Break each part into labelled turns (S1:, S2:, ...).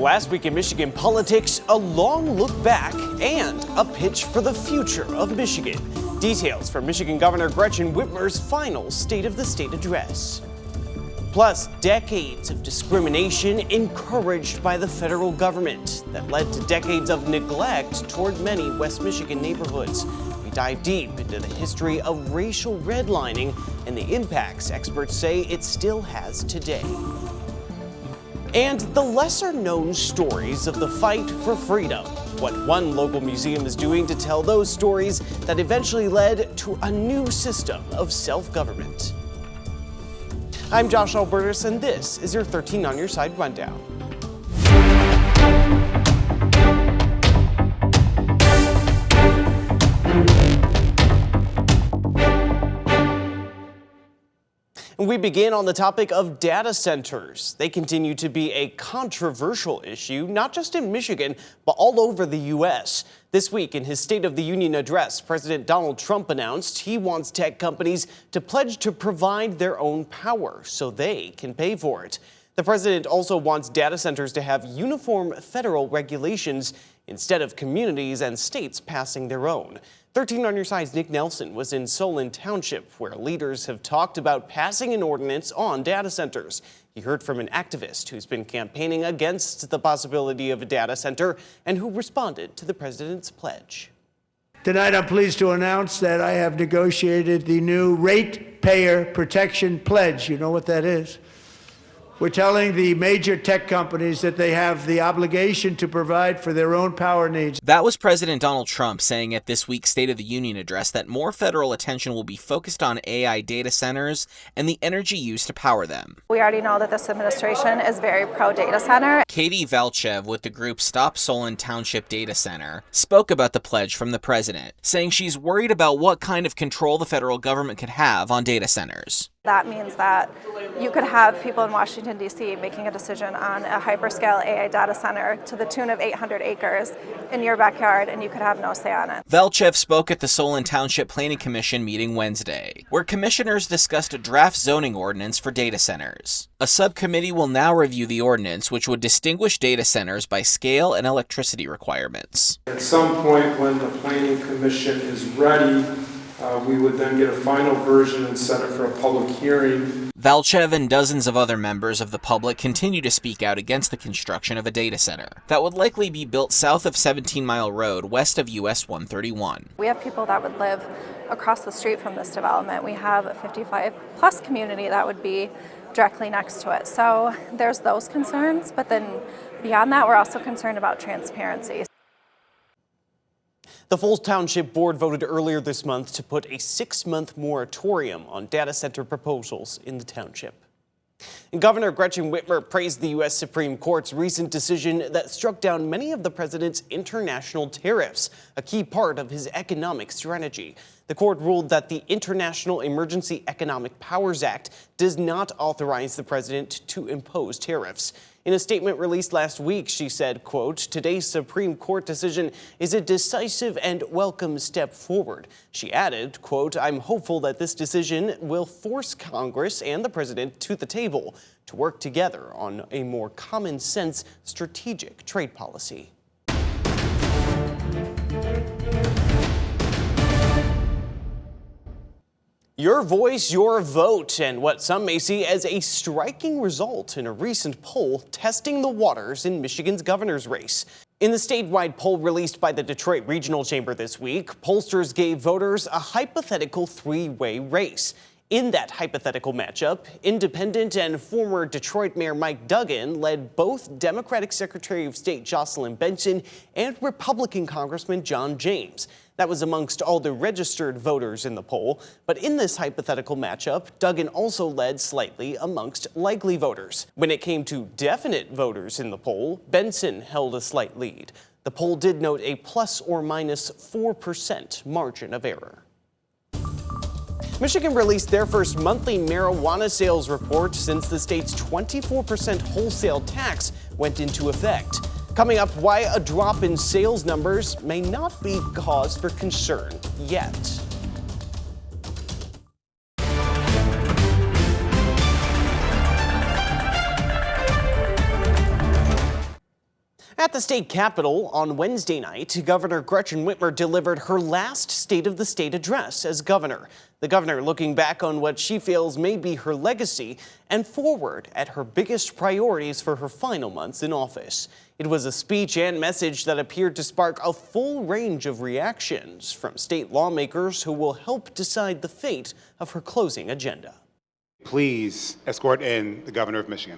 S1: Last week in Michigan politics, a long look back and a pitch for the future of Michigan. Details from Michigan Governor Gretchen Whitmer's final State of the State address. Plus, decades of discrimination encouraged by the federal government that led to decades of neglect toward many West Michigan neighborhoods. We dive deep into the history of racial redlining and the impacts experts say it still has today. And the lesser-known stories of the fight for freedom. What one local museum is doing to tell those stories that eventually led to a new system of self-government. I'm Josh Alburtus, and this is your 13 on Your Side Rundown. We begin on the topic of data centers. They continue to be a controversial issue, not just in Michigan, but all over the U.S. This week, in his State of the Union address, President Donald Trump announced he wants tech companies to pledge to provide their own power so they can pay for it. The president also wants data centers to have uniform federal regulations instead of communities and states passing their own. 13 on Your Side's Nick Nelson was in Solon Township, where leaders have talked about passing an ordinance on data centers. He heard from an activist who's been campaigning against the possibility of a data center and who responded to the president's pledge.
S2: Tonight, I'm pleased to announce that I have negotiated the new Ratepayer Protection Pledge. You know what that is? We're telling the major tech companies that they have the obligation to provide for their own power needs.
S3: That was President Donald Trump saying at this week's State of the Union address that more federal attention will be focused on AI data centers and the energy used to power them.
S4: We already know that this administration is very pro-data center.
S3: Katie Velchev with the group Stop Solon Township Data Center spoke about the pledge from the president, saying she's worried about what kind of control the federal government could have on data centers.
S4: That means that you could have people in Washington, D.C. making a decision on a hyperscale AI data center to the tune of 800 acres in your backyard, and you could have no say on it.
S3: Velchev spoke at the Solon Township Planning Commission meeting Wednesday, where commissioners discussed a draft zoning ordinance for data centers. A subcommittee will now review the ordinance, which would distinguish data centers by scale and electricity requirements.
S5: At some point when the Planning Commission is ready, we would then get a final version and set it for a public hearing.
S3: Velchev and dozens of other members of the public continue to speak out against the construction of a data center that would likely be built south of 17 Mile Road, west of US 131.
S4: We have people that would live across the street from this development. We have a 55-plus community that would be directly next to it. So there's those concerns, but then beyond that, we're also concerned about transparency.
S1: The Falls Township Board voted earlier this month to put a 6-month moratorium on data center proposals in the township. And Governor Gretchen Whitmer praised the U.S. Supreme Court's recent decision that struck down many of the president's international tariffs, a key part of his economic strategy. The court ruled that the International Emergency Economic Powers Act does not authorize the president to impose tariffs. In a statement released last week, she said, quote, "Today's Supreme Court decision is a decisive and welcome step forward." She added, quote, "I'm hopeful that this decision will force Congress and the president to the table to work together on a more common sense strategic trade policy." Your voice, your vote, and what some may see as a striking result in a recent poll testing the waters in Michigan's governor's race. In the statewide poll released by the Detroit Regional Chamber this week, pollsters gave voters a hypothetical three-way race. In that hypothetical matchup, independent and former Detroit Mayor Mike Duggan led both Democratic Secretary of State Jocelyn Benson and Republican Congressman John James. That was amongst all the registered voters in the poll. But in this hypothetical matchup, Duggan also led slightly amongst likely voters. When it came to definite voters in the poll, Benson held a slight lead. The poll did note a plus or minus 4% margin of error. Michigan released their first monthly marijuana sales report since the state's 24% wholesale tax went into effect. Coming up, why a drop in sales numbers may not be cause for concern yet. At the state capitol on Wednesday night, Governor Gretchen Whitmer delivered her last State of the State address as governor. The governor looking back on what she feels may be her legacy and forward at her biggest priorities for her final months in office. It was a speech and message that appeared to spark a full range of reactions from state lawmakers who will help decide the fate of her closing agenda.
S6: Please escort in the governor of Michigan.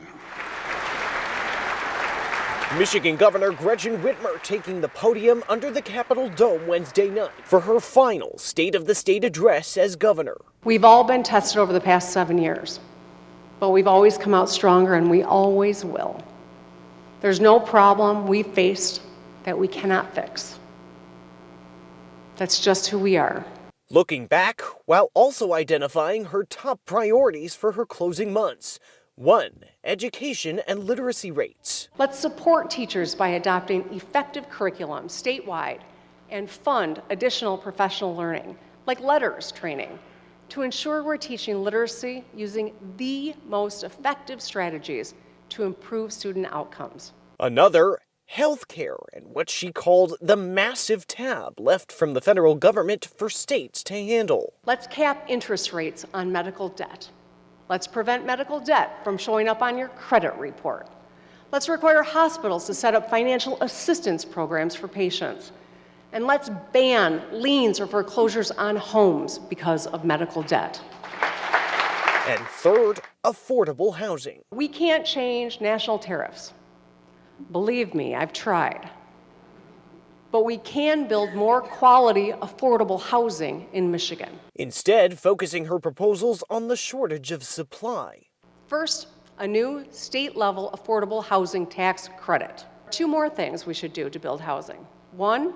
S1: Michigan Governor Gretchen Whitmer taking the podium under the Capitol Dome Wednesday night for her final State of the State address as governor.
S7: We've all been tested over the past 7 years, but we've always come out stronger, and we always will. There's no problem we've faced that we cannot fix. That's just who we are.
S1: Looking back, while also identifying her top priorities for her closing months. 1. Education and literacy rates.
S7: Let's support teachers by adopting effective curriculum statewide and fund additional professional learning, like letters training, to ensure we're teaching literacy using the most effective strategies to improve student outcomes.
S1: Another, healthcare and what she called the massive tab left from the federal government for states to handle.
S7: Let's cap interest rates on medical debt. Let's prevent medical debt from showing up on your credit report. Let's require hospitals to set up financial assistance programs for patients. And let's ban liens or foreclosures on homes because of medical debt.
S1: And third, affordable housing.
S7: We can't change national tariffs. Believe me, I've tried. But we can build more quality, affordable housing in Michigan.
S1: Instead, focusing her proposals on the shortage of supply.
S7: First, a new state-level affordable housing tax credit. 2 more things we should do to build housing. 1,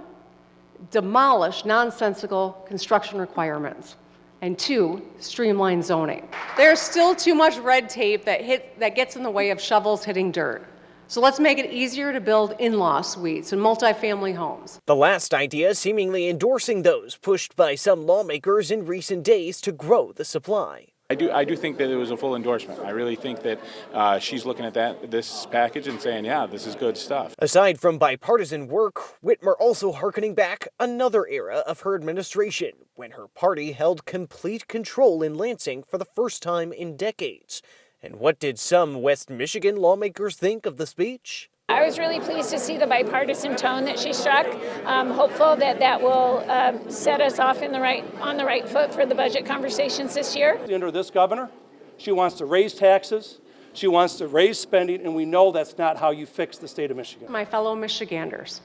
S7: demolish nonsensical construction requirements. And 2, streamline zoning. There's still too much red tape that gets in the way of shovels hitting dirt. So let's make it easier to build in-law suites and multifamily homes.
S1: The last idea seemingly endorsing those pushed by some lawmakers in recent days to grow the supply.
S8: I do think that it was a full endorsement. I really think that she's looking at this package and saying, yeah, this is good stuff.
S1: Aside from bipartisan work, Whitmer also hearkening back another era of her administration, when her party held complete control in Lansing for the first time in decades. And what did some West Michigan lawmakers think of the speech?
S9: I was really pleased to see the bipartisan tone that she struck. Hopeful that will set us off on the right foot for the budget conversations this year.
S10: Under this governor, she wants to raise taxes, she wants to raise spending, and we know that's not how you fix the state of Michigan.
S7: My fellow Michiganders,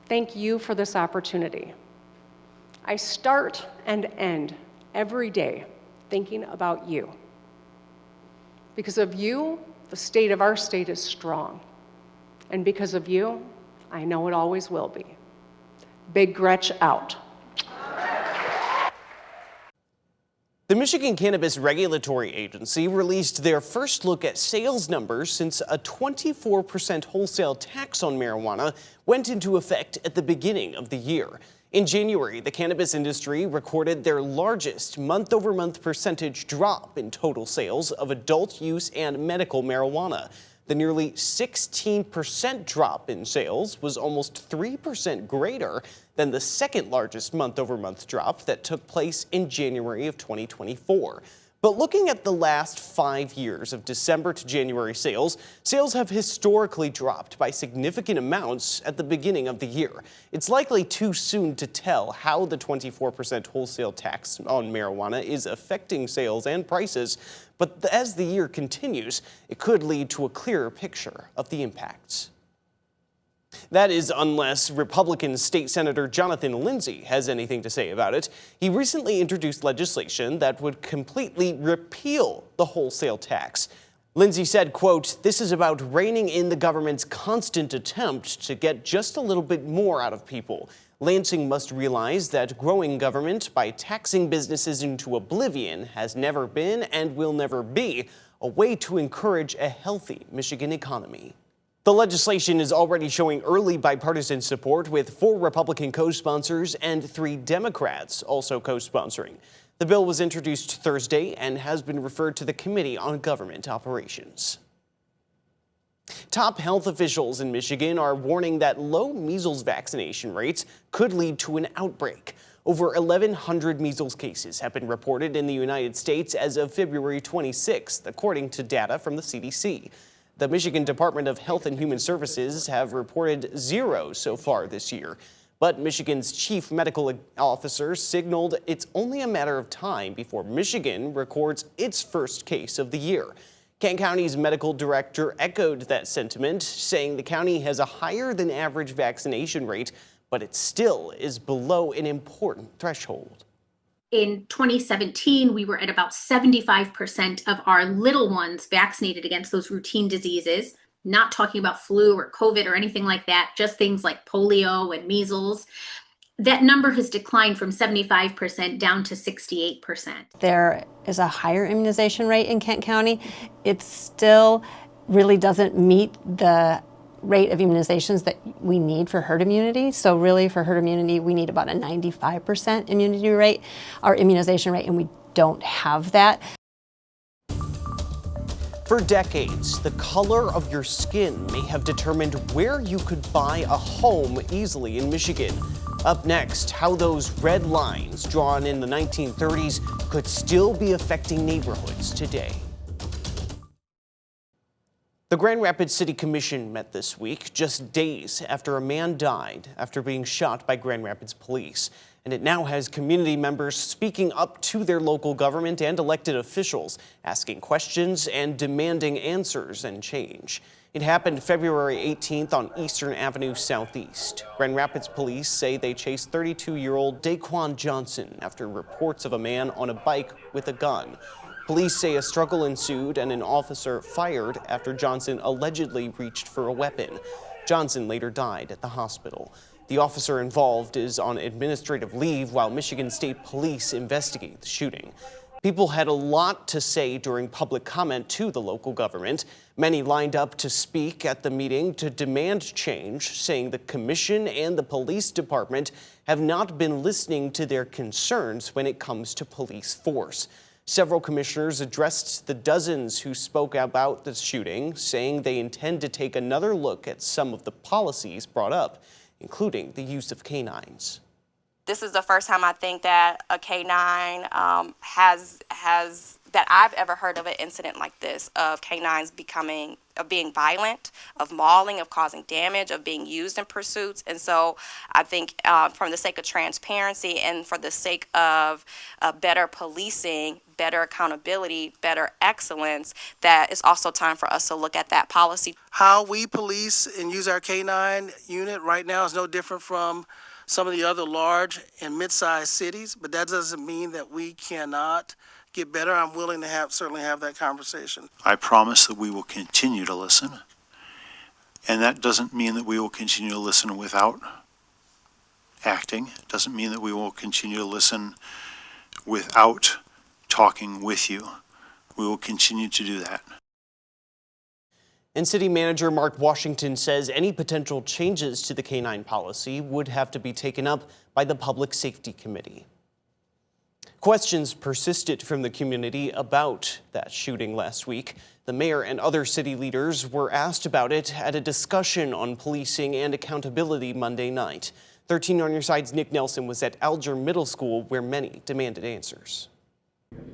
S7: thank you for this opportunity. I start and end every day thinking about you. Because of you, the state of our state is strong. And because of you, I know it always will be. Big Gretch out.
S1: The Michigan Cannabis Regulatory Agency released their first look at sales numbers since a 24% wholesale tax on marijuana went into effect at the beginning of the year. In January, the cannabis industry recorded their largest month-over-month percentage drop in total sales of adult use and medical marijuana. The nearly 16% drop in sales was almost 3% greater than the second largest month-over-month drop that took place in January of 2024. But looking at the last 5 years of December to January sales have historically dropped by significant amounts at the beginning of the year. It's likely too soon to tell how the 24% wholesale tax on marijuana is affecting sales and prices, but as the year continues, it could lead to a clearer picture of the impacts. That is, unless Republican State Senator Jonathan Lindsay has anything to say about it. He recently introduced legislation that would completely repeal the wholesale tax. Lindsay said, quote, "This is about reining in the government's constant attempt to get just a little bit more out of people. Lansing must realize that growing government by taxing businesses into oblivion has never been and will never be a way to encourage a healthy Michigan economy." The legislation is already showing early bipartisan support, with 4 Republican co-sponsors and 3 Democrats also co-sponsoring. The bill was introduced Thursday and has been referred to the Committee on Government Operations. Top health officials in Michigan are warning that low measles vaccination rates could lead to an outbreak. Over 1,100 measles cases have been reported in the United States as of February 26th, according to data from the CDC. The Michigan Department of Health and Human Services have reported 0 so far this year. But Michigan's chief medical officer signaled it's only a matter of time before Michigan records its first case of the year. Kent County's medical director echoed that sentiment, saying the county has a higher than average vaccination rate, but it still is below an important threshold.
S11: In 2017, we were at about 75% of our little ones vaccinated against those routine diseases, not talking about flu or COVID or anything like that, just things like polio and measles. That number has declined from 75% down to 68%.
S12: There is a higher immunization rate in Kent County. It still really doesn't meet the rate of immunizations that we need for herd immunity. So really for herd immunity, we need about a 95% immunity rate, our immunization rate, and we don't have that.
S1: For decades, the color of your skin may have determined where you could buy a home easily in Michigan. Up next, how those red lines drawn in the 1930s could still be affecting neighborhoods today. The Grand Rapids City Commission met this week, just days after a man died after being shot by Grand Rapids police. And it now has community members speaking up to their local government and elected officials, asking questions and demanding answers and change. It happened February 18th on Eastern Avenue Southeast. Grand Rapids police say they chased 32-year-old Daquan Johnson after reports of a man on a bike with a gun. Police say a struggle ensued and an officer fired after Johnson allegedly reached for a weapon. Johnson later died at the hospital. The officer involved is on administrative leave while Michigan State Police investigate the shooting. People had a lot to say during public comment to the local government. Many lined up to speak at the meeting to demand change, saying the commission and the police department have not been listening to their concerns when it comes to police force. Several commissioners addressed the dozens who spoke about the shooting, saying they intend to take another look at some of the policies brought up, including the use of canines.
S13: This is the first time I think that a canine that I've ever heard of an incident like this, of canines being violent, of mauling, of causing damage, of being used in pursuits. And so I think from the sake of transparency and for the sake of better policing, better accountability, better excellence, that it's also time for us to look at that policy.
S14: How we police and use our canine unit right now is no different from some of the other large and mid-sized cities, but that doesn't mean that we cannot get better. I'm willing to certainly have that conversation.
S15: I promise that we will continue to listen, and that doesn't mean that we will continue to listen without acting. It doesn't mean that we will continue to listen without talking with you. We will continue to do that.
S1: And City Manager Mark Washington says any potential changes to the canine policy would have to be taken up by the Public Safety Committee. Questions persisted from the community about that shooting last week. The mayor and other city leaders were asked about it at a discussion on policing and accountability Monday night. 13 on Your Side's Nick Nelson was at Alger Middle School, where many demanded answers.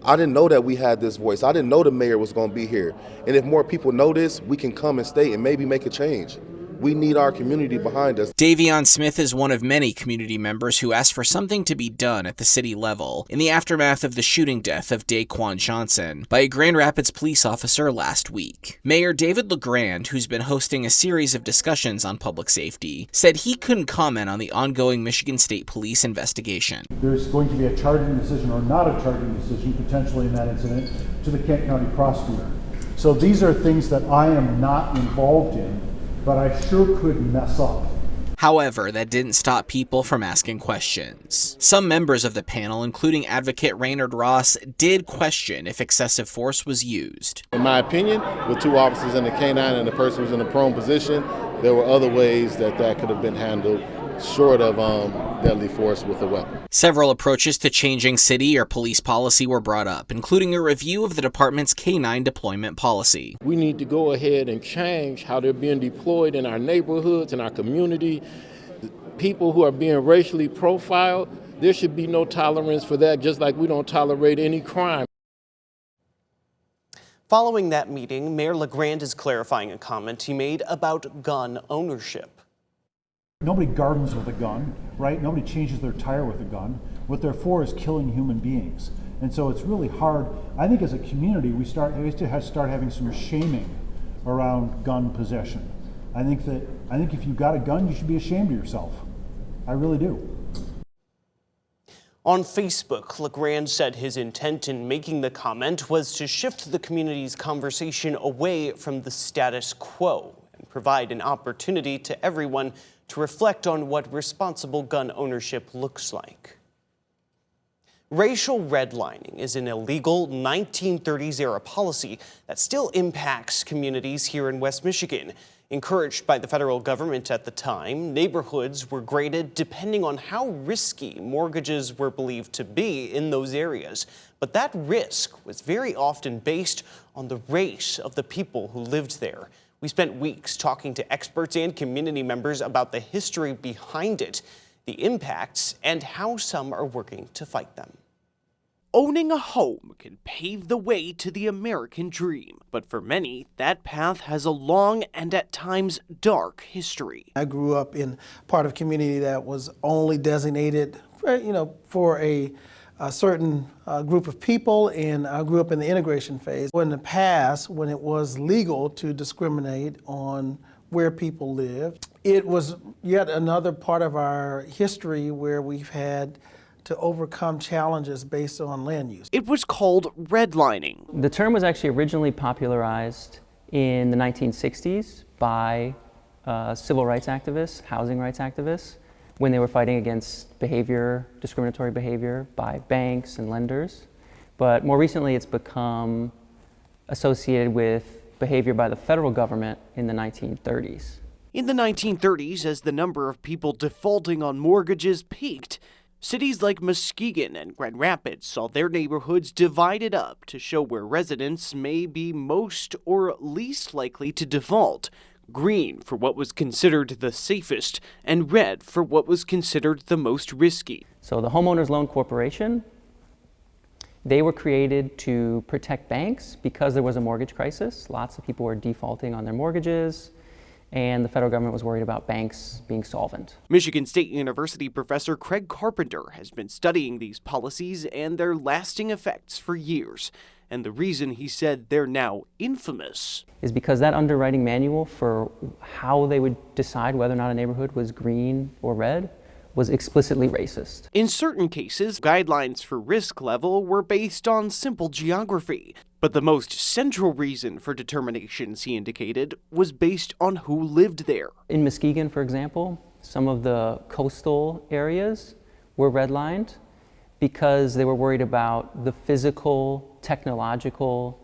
S16: I didn't know that we had this voice. I didn't know the mayor was going to be here. And if more people know this, we can come and stay and maybe make a change. We need our community behind us.
S3: Davion Smith is one of many community members who asked for something to be done at the city level in the aftermath of the shooting death of Daquan Johnson by a Grand Rapids police officer last week. Mayor David LeGrand, who's been hosting a series of discussions on public safety, said he couldn't comment on the ongoing Michigan State Police investigation.
S17: There's going to be a charging decision or not a charging decision potentially in that incident to the Kent County prosecutor. So these are things that I am not involved in, but I sure could mess up.
S3: However, that didn't stop people from asking questions. Some members of the panel, including advocate Raynard Ross, did question if excessive force was used.
S16: In my opinion, with two officers in the canine and the person who's in a prone position, there were other ways that could have been handled short of deadly force with a weapon.
S3: Several approaches to changing city or police policy were brought up, including a review of the department's K-9 deployment policy.
S18: We need to go ahead and change how they're being deployed in our neighborhoods, in our community. People who are being racially profiled, there should be no tolerance for that, just like we don't tolerate any crime.
S1: Following that meeting, Mayor LeGrand is clarifying a comment he made about gun ownership.
S17: Nobody gardens with a gun, right? Nobody changes their tire with a gun. What they're for is killing human beings. And so it's really hard. I think as a community, we have to start having some shaming around gun possession. I think if you've got a gun, you should be ashamed of yourself. I really do.
S1: On Facebook, LeGrand said his intent in making the comment was to shift the community's conversation away from the status quo and provide an opportunity to everyone to reflect on what responsible gun ownership looks like. Racial redlining is an illegal 1930s-era policy that still impacts communities here in West Michigan. Encouraged by the federal government at the time, neighborhoods were graded depending on how risky mortgages were believed to be in those areas. But that risk was very often based on the race of the people who lived there. We spent weeks talking to experts and community members about the history behind it, the impacts, and how some are working to fight them. Owning a home can pave the way to the American dream, but for many, that path has a long and at times dark history.
S14: I grew up in part of a community that was only designated for a certain group of people, and I grew up in the integration phase. In the past, when it was legal to discriminate on where people lived, it was yet another part of our history where we've had to overcome challenges based on land use.
S1: It was called redlining.
S19: The term was actually originally popularized in the 1960s by civil rights activists, housing rights activists, when they were fighting against discriminatory behavior by banks and lenders. But more recently, it's become associated with behavior by the federal government in the 1930s.
S1: In the 1930s, as the number of people defaulting on mortgages peaked, cities like Muskegon and Grand Rapids saw their neighborhoods divided up to show where residents may be most or least likely to default. Green for what was considered the safest, and red for what was considered the most risky.
S19: So the Homeowners Loan Corporation, they were created to protect banks because there was a mortgage crisis. Lots of people were defaulting on their mortgages, and the federal government was worried about banks being solvent.
S1: Michigan State University professor Craig Carpenter has been studying these policies and their lasting effects for years. And the reason he said they're now infamous
S19: is because that underwriting manual for how they would decide whether or not a neighborhood was green or red was explicitly racist.
S1: In certain cases, guidelines for risk level were based on simple geography. But the most central reason for determinations, he indicated, was based on who lived there.
S19: In Muskegon, for example, some of the coastal areas were redlined because they were worried about the physical, technological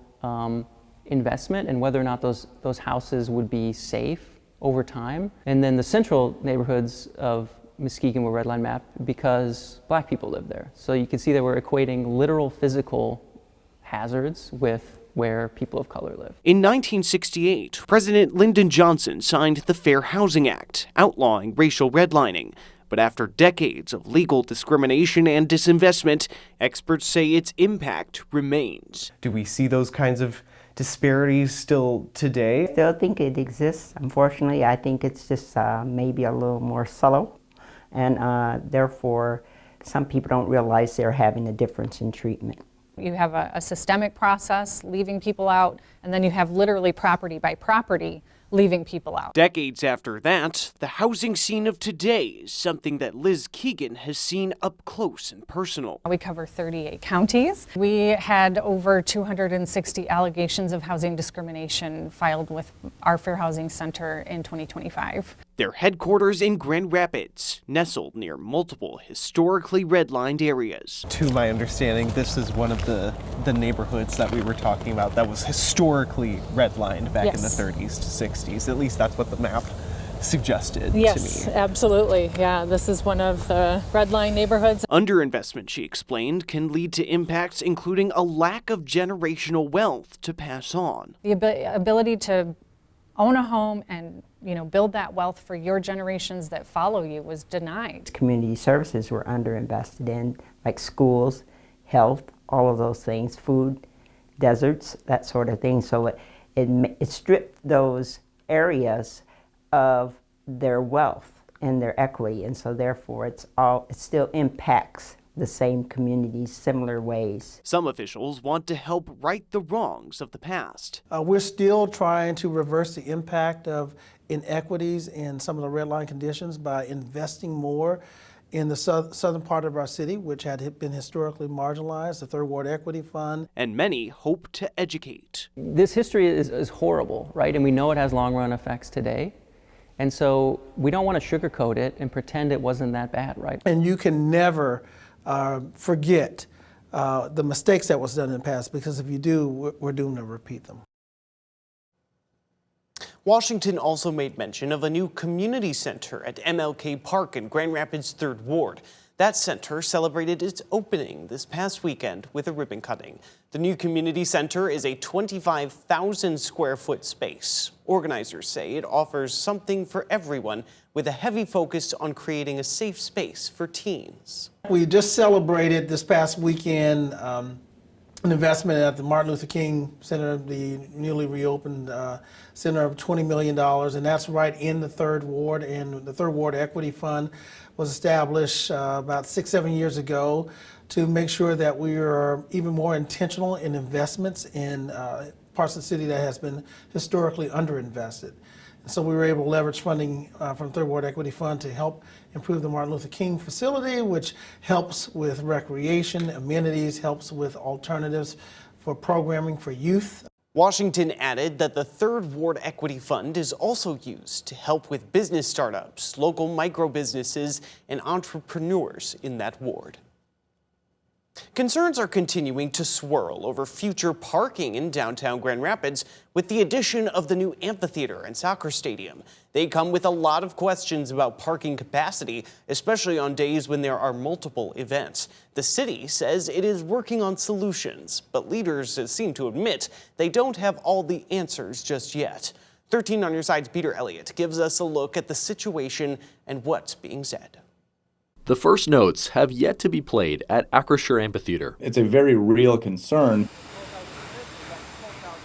S19: investment and whether or not those houses would be safe over time. And then the central neighborhoods of Muskegon were redline mapped because black people lived there. So you can see they were equating literal physical hazards with where people of color live.
S1: In 1968, President Lyndon Johnson signed the Fair Housing Act, outlawing racial redlining. But after decades of legal discrimination and disinvestment, experts say its impact remains.
S20: Do we see those kinds of disparities still today?
S21: I still think it exists. Unfortunately, I think it's just maybe a little more subtle, and therefore some people don't realize they're having a difference in treatment.
S22: You have a systemic process, leaving people out, and then you have literally property by property leaving people out.
S1: Decades after that, the housing scene of today is something that Liz Keegan has seen up close and personal.
S22: We cover 38 counties. We had over 260 allegations of housing discrimination filed with our Fair Housing Center in 2025.
S1: Their headquarters in Grand Rapids, nestled near multiple historically redlined areas.
S20: To my understanding, this is one of the neighborhoods that we were talking about that was historically redlined back in the 30s to 60s. At least that's what the map suggested
S2: Yes,
S20: to me.
S2: absolutely. Yeah, this is one of the red line neighborhoods.
S1: Underinvestment, she explained, can lead to impacts including a lack of generational wealth to pass on.
S22: The ability to own a home and build that wealth for your generations that follow you was denied.
S21: Community services were underinvested in, like schools, health, all of those things, food, deserts, that sort of thing. So it stripped those areas of their wealth and their equity, and so therefore it still impacts the same communities, similar ways.
S1: Some officials want to help right the wrongs of the past.
S14: We're still trying to reverse the impact of inequities in some of the red line conditions by investing more in the southern part of our city, which had been historically marginalized, the Third Ward Equity Fund.
S1: And many hope to educate.
S19: This history is horrible, right? And we know it has long-run effects today. And so we don't want to sugarcoat it and pretend it wasn't that bad, right?
S14: And you can never forget the mistakes that was done in the past, because if you do, we're doomed to repeat them.
S1: Washington also made mention of a new community center at MLK Park in Grand Rapids' 3rd Ward. That center celebrated its opening this past weekend with a ribbon cutting. The new community center is a 25,000 square foot space. Organizers say it offers something for everyone, with a heavy focus on creating a safe space for teens.
S14: We just celebrated this past weekend an investment at the Martin Luther King Center, the newly reopened center, of $20 million, and that's right in the 3rd Ward. And the 3rd Ward Equity Fund was established about 6-7 years ago to make sure that we are even more intentional in investments in parts of the city that has been historically underinvested. So we were able to leverage funding from 3rd Ward Equity Fund to help improve the Martin Luther King facility, which helps with recreation, amenities, helps with alternatives for programming for youth.
S1: Washington added that the 3rd Ward Equity Fund is also used to help with business startups, local micro businesses, and entrepreneurs in that ward. Concerns are continuing to swirl over future parking in downtown Grand Rapids with the addition of the new amphitheater and soccer stadium. They come with a lot of questions about parking capacity, especially on days when there are multiple events. The city says it is working on solutions, but leaders seem to admit they don't have all the answers just yet. 13 on your side's Peter Elliott gives us a look at the situation and what's being said.
S5: The first notes have yet to be played at Acrisure Amphitheater.
S23: It's a very real concern.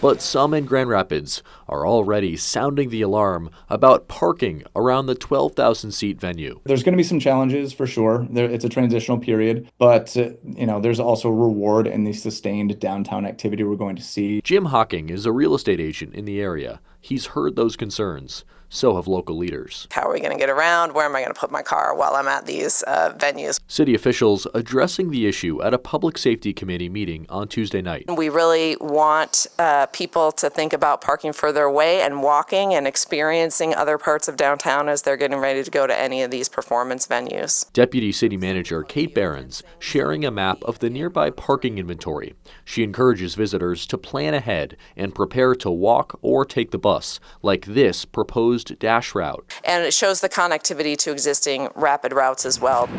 S5: But some in Grand Rapids are already sounding the alarm about parking around the 12,000-seat venue.
S23: There's going to be some challenges for sure. It's a transitional period, but there's also reward in the sustained downtown activity we're going to see.
S5: Jim Hocking is a real estate agent in the area. He's heard those concerns. So have local leaders.
S24: How are we going to get around? Where am I going to put my car while I'm at these venues?
S5: City officials addressing the issue at a public safety committee meeting on Tuesday night.
S24: We really want people to think about parking further away and walking and experiencing other parts of downtown as they're getting ready to go to any of these performance venues.
S5: Deputy City Manager Kate Behrens sharing a map of the nearby parking inventory. She encourages visitors to plan ahead and prepare to walk or take the bus, like this proposed dash route.
S24: And it shows the connectivity to existing rapid routes as well.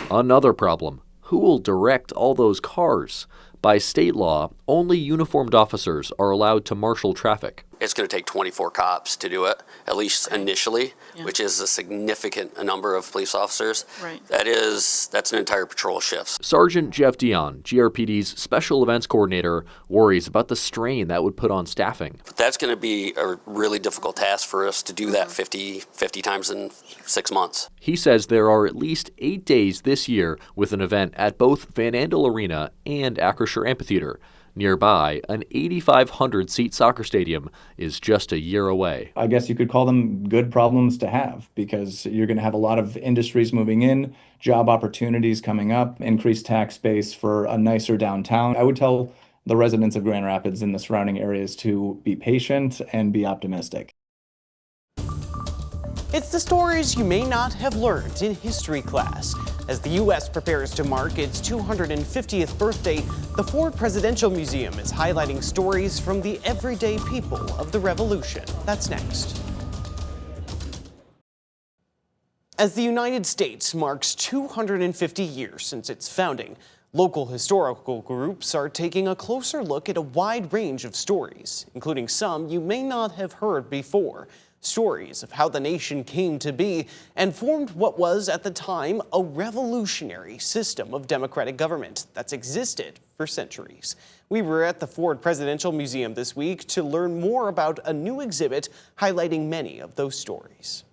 S5: Another problem, who will direct all those cars? By state law, only uniformed officers are allowed to marshal traffic.
S25: It's going to take 24 cops to do it, at least initially, which is a significant number of police officers.
S26: Right.
S25: That's an entire patrol shift.
S5: Sergeant Jeff Dion, GRPD's special events coordinator, worries about the strain that would put on staffing.
S25: But that's going to be a really difficult task for us to do that 50 times in 6 months.
S5: He says there are at least 8 days this year with an event at both Van Andel Arena and Acrisure Amphitheater. Nearby, an 8,500-seat soccer stadium is just a year away.
S23: I guess you could call them good problems to have, because you're going to have a lot of industries moving in, job opportunities coming up, increased tax base for a nicer downtown. I would tell the residents of Grand Rapids and the surrounding areas to be patient and be optimistic.
S1: It's the stories you may not have learned in history class. As the U.S. prepares to mark its 250th birthday, the Ford Presidential Museum is highlighting stories from the everyday people of the Revolution. That's next. As the United States marks 250 years since its founding, local historical groups are taking a closer look at a wide range of stories, including some you may not have heard before. Stories of how the nation came to be and formed what was at the time a revolutionary system of democratic government that's existed for centuries. We were at the Ford Presidential Museum this week to learn more about a new exhibit highlighting many of those stories.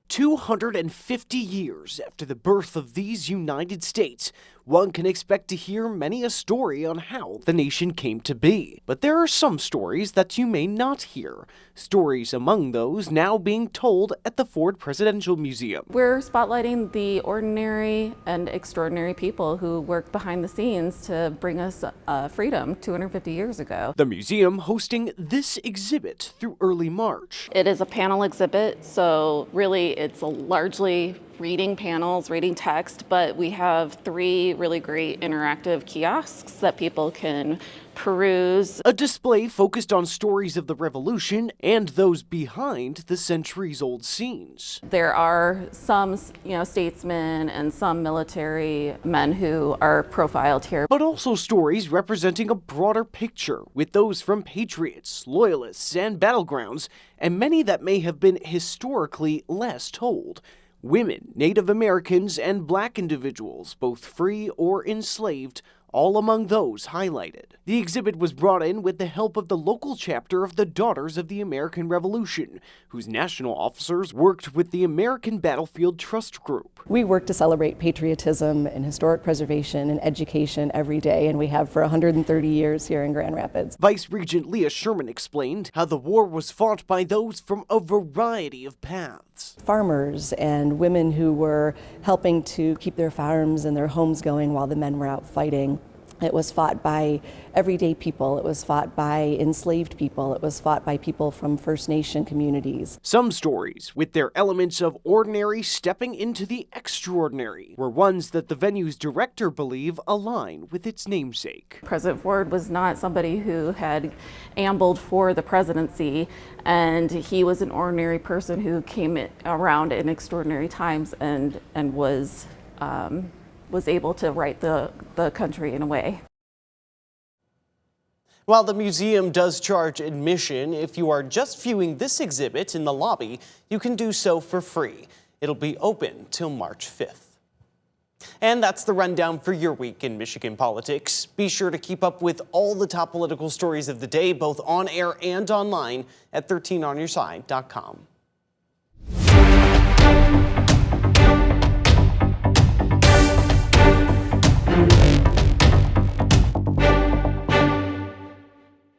S1: 250 years after the birth of these United States, one can expect to hear many a story on how the nation came to be. But there are some stories that you may not hear. Stories among those now being told at the Ford Presidential Museum.
S4: We're spotlighting the ordinary and extraordinary people who worked behind the scenes to bring us freedom 250 years ago.
S1: The museum hosting this exhibit through early March.
S4: It is a panel exhibit, so really it's largely reading panels, reading text, but we have 3 really great interactive kiosks that people can peruse.
S1: A display focused on stories of the Revolution and those behind the centuries-old scenes.
S4: There are some, statesmen and some military men who are profiled here.
S1: But also stories representing a broader picture, with those from patriots, loyalists, and battlegrounds, and many that may have been historically less told. Women, Native Americans, and Black individuals, both free or enslaved, all among those highlighted. The exhibit was brought in with the help of the local chapter of the Daughters of the American Revolution, whose national officers worked with the American Battlefield Trust Group.
S6: We work to celebrate patriotism and historic preservation and education every day, and we have for 130 years here in Grand Rapids.
S1: Vice Regent Leah Sherman explained how the war was fought by those from a variety of paths.
S6: Farmers and women who were helping to keep their farms and their homes going while the men were out fighting. It was fought by everyday people. It was fought by enslaved people. It was fought by people from First Nation communities.
S1: Some stories, with their elements of ordinary stepping into the extraordinary, were ones that the venue's director believe align with its namesake.
S4: President Ford was not somebody who had ambled for the presidency, and he was an ordinary person who came around in extraordinary times and was able to right the country in a way.
S1: While the museum does charge admission, if you are just viewing this exhibit in the lobby, you can do so for free. It'll be open till March 5th. And that's the rundown for your week in Michigan politics. Be sure to keep up with all the top political stories of the day, both on air and online at 13onyourside.com.